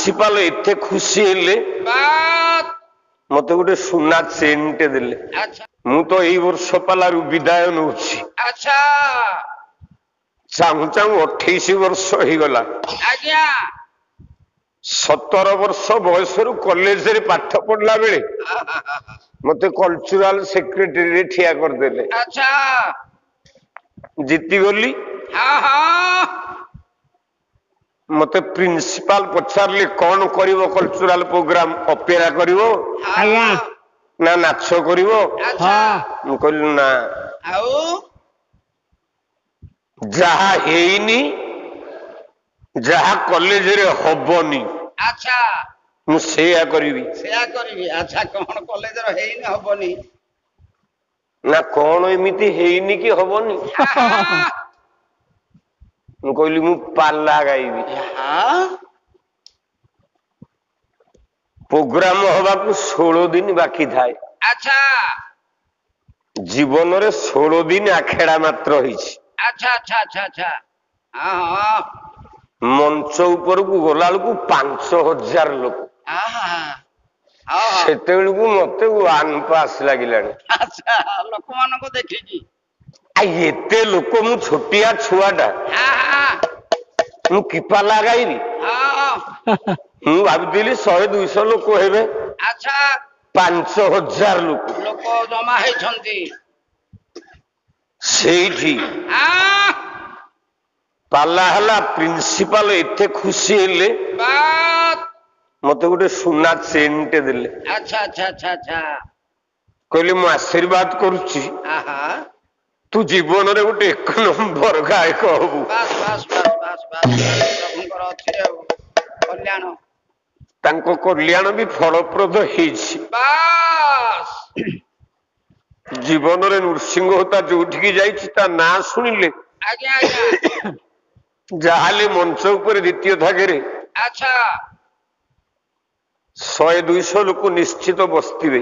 principal एते खुशी हेले मत गोटे सुना चेनटे देले मु तो यही वर्ष पालारू विदाय नौ चाहू चाहू 28 वर्ष हो गला 17 वर्ष बयस कॉलेज रे पाठ पढ़ला बेले मते कल्चरल सेक्रेटरी ठिया कर देले जीती गली मते प्रिंसिपल पचारले कौन करिवो कल्चरल प्रोग्राम अपेरा करिवो ना नाच करिवो मु कहली ना जहा हेइनी जहा कॉलेज रे हबनी मु सेया करिवि अच्छा कौन कॉलेज रे हेइनी हबनी ना कौन एमिति हेइनी कि हबनी मु कहली मु पाला गाइबी प्रोग्राम हवा को 16 दिन बाकी थाए जीवन रे 16 दिन आखेड़ा मात्र होइछि मंच ऊपर को गला को 5000 लोक सेते को मते वन पास लागिलानी लोक मान को देखिकी एते लोक मु छोटिया छुआटा मु किपा लगाइबी मु भाबुଥିଲି 100-200 लोक हेबे 5000 लोक जमा हेछंती सेठी पाला हला प्रिंसिपल एते खुशी हेले मते गोटे सुना चेनटे देले कहले मु आशीर्वाद करूची तू जीवन रे गोटे 1 नंबर गायक हबु तांको कल्याण भी फलप्रद हेछि जीवन रे नृसिंह होता जोठी जाइछि ता ना सुनिले जहाले मंच ऊपर द्वितीय थागरे 100-200 लोक निश्चित बसतिबे